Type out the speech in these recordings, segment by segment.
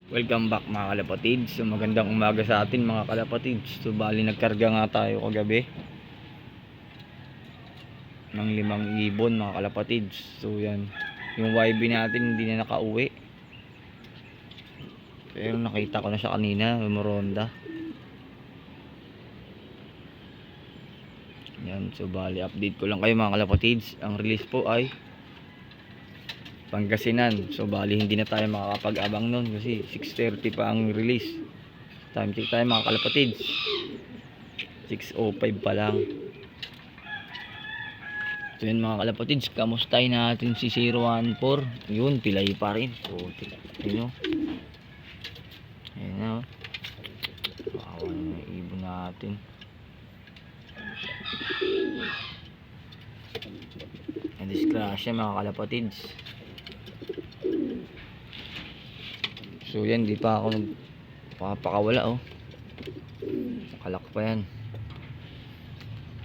Welcome back mga kalapatids. So magandang umaga sa atin mga kalapatids. So bali nagkarga nga tayo kagabi ng 5,000 mga kalapatids. So yan, yung YB natin hindi na nakauwi, pero nakita ko na siya kanina, Moronda. Yan, so bali update ko lang kayo mga kalapatids. Ang release po ay Pangasinan. So bali hindi na tayo makakapag-abang nun kasi 6:30 pa ang release. Time check tayo mga kalapatids, 6:05 pa lang. So yun mga kalapatids, kamustahin natin si 014. Yun, pilay pa rin. So yun o, ayun o, kawawa na yung ibon natin. Na-disgrasya mga kalapatids. So yan, di pa ako nagpapakawala oh. Nakalak pa yan.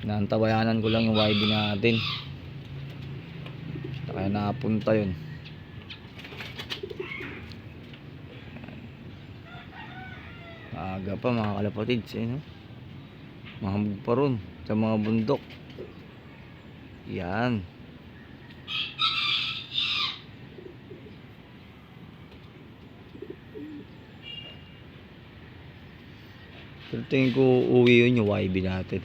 Naantabayanan ko lang yung YB natin, kaya napunta yun. Maaga pa mga kalapatids eh, no? Mahamog pa ron sa mga bundok. Yan. Pero tingin ko uwi yun yung YB natin.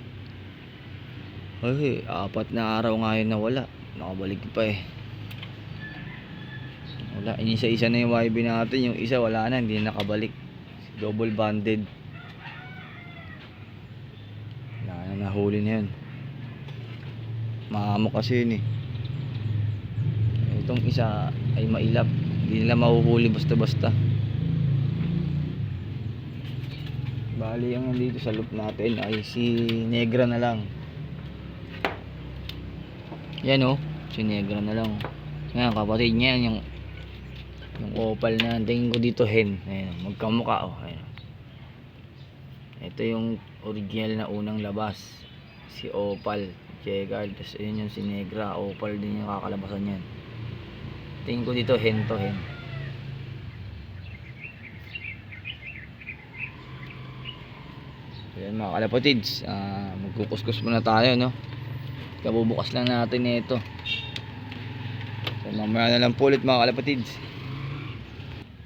Ay, 4 na araw nga yun na wala. Nakabalik pa eh. Wala, inisa-isa na yung YB natin. Yung isa wala na, hindi na nakabalik. Double banded. Wala na, nahuli na yun. Maamok kasi yun eh. Itong isa ay mailap, hindi nila mahuhuli basta-basta. Bali ang nandito sa loop natin ay si Negra na lang. Yan o, si Negra na lang. Yan, kapatid niya yung opal na tingin ko dito hen. Ayan, magkamukha o. Ayan. Ito yung original na unang labas, si Opal Jegard. Tapos ayun yung si Negra, opal din yung kakalabasan yan. Tingin ko dito hen to hen. Ayan mga kalapatids, magkukuskus muna tayo, no? Kabubukas lang natin ito. So mamaya na lang po ulit mga kalapatids.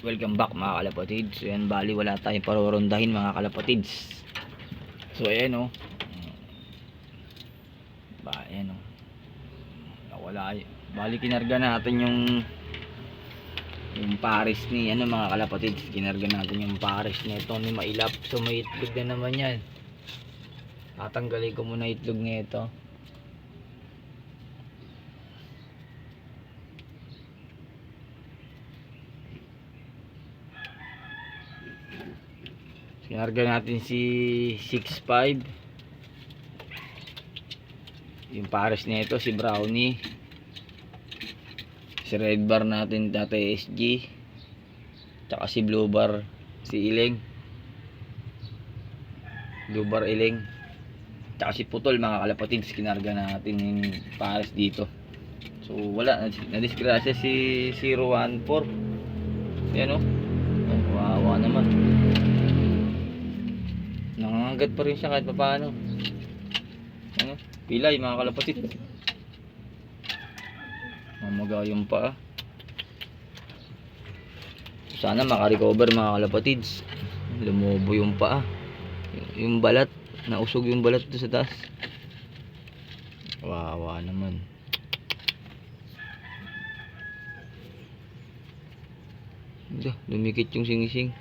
Welcome back mga kalapatids. So yan, bali wala tayong parorondahin mga kalapatids. So ayan o, ayan o, nawala. Bali kinarga natin yung pares ni mga kalapatids. Kinarga natin yung pares nito ni Mailap. So may itlog na naman yan. Tatanggalin ko muna itlog nito. Kinarga natin si 6'5", yung pares nito si Brownie, si Red Bar natin dati SG, tsaka si Blue Bar si Iling, Blue Bar Iling, tsaka si Putol mga kalapatids. Kinarga natin yung pares dito. So wala, na-disgrasya si 014. Yan o, kawawa naman. Nangangagat pa rin siya kahit papaano. Ano? Pilay mga kalapatid. Mamaga yung paa. Sana makarecover mga kalapatids. Lumobo yung paa. Yung balat, nausog yung balat doon sa taas. Wawa naman. Lumikit yung singising.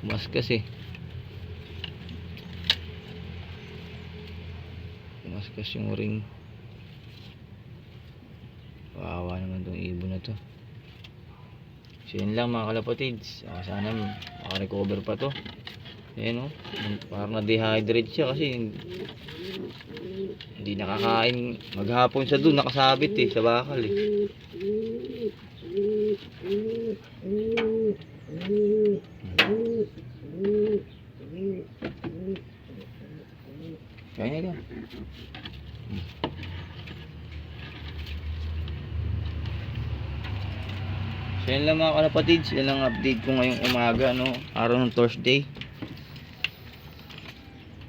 Maskas eh. Maskas yung ring. Wawa naman tong ibon na to. So yun lang mga kalapatids. Sana makarecover pa to. Ayan o, parang na-dehydrate siya kasi hindi nakakain. Maghapon siya doon nakasabit eh, sa bakal eh. Kaya nga. So yan lang mga kalapatids, yan ang update ko ngayong umaga, no? Araw ng Thursday.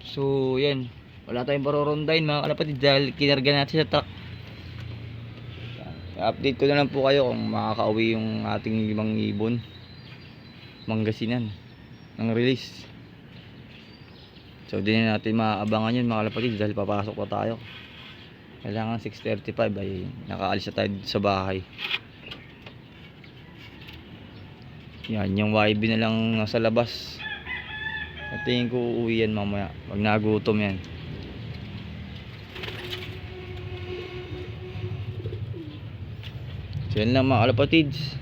So yan, wala tayong parorondahin mga kalapatids dahil kinarga natin sa truck. Update ko na lang po kayo kung makakauwi yung ating 5 ibon Pangasinan ng release. So di na natin maaabangan yun mga kalapatids dahil papasok pa tayo. Kailangan 6:35 ay nakaalis na tayo sa bahay. Yan, yung YB na lang nasa labas. At tingin ko uuwi yan mamaya pag nagutom yan. So yan lang mga kalapatids.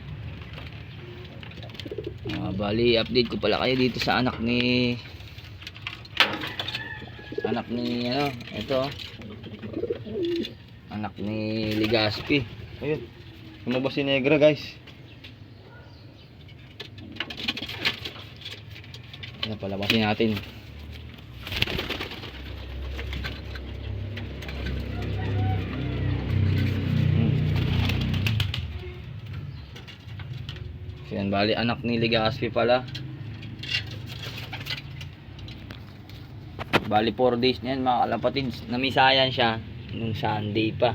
Bali update ko pala kayo dito sa anak ni ano, ito anak ni Ligaspi. Ayun, lumabas si Negra guys. Napalabasin natin. So yan, bali anak ni Ligaspi pala. Bali 4 days na yan mga kalapatids. Namisayan siya nung Sunday pa.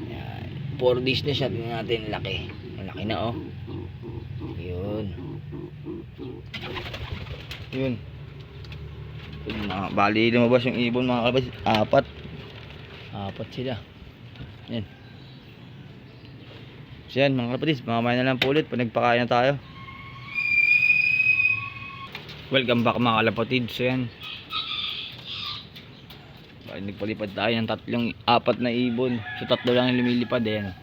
Yan, 4 days na siya. Tingnan natin, laki. Malaki na oh. Yun. Yun. Bali lumabas yung ibon mga kalapatids. 4 sila. Yan. So yan mga kalapatids, mamaya na lang po ulit pag nagpakain na tayo. Welcome back mga kalapatids. So yan, bali nagpalipad tayo ng 4 na ibon. So 3 lang yung lumilipad. Yan.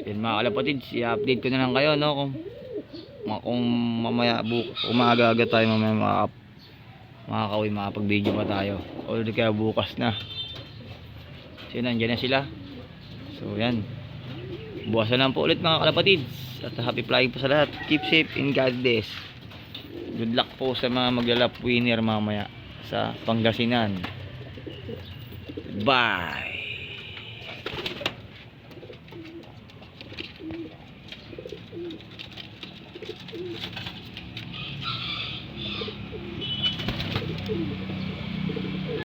Yan mga kalapatids, i-update ko na lang kayo, no, kung mamaya umaga-aga tayo mamaya makakauwi, makapag-video pa tayo. Already kaya bukas na. So yun, nandiyan na sila. So yan, bukas na lang po ulit mga kalapatids. At happy flying po sa lahat. Keep safe and God bless. Good luck po sa mga maglalap winner mamaya sa Pangasinan. Bye.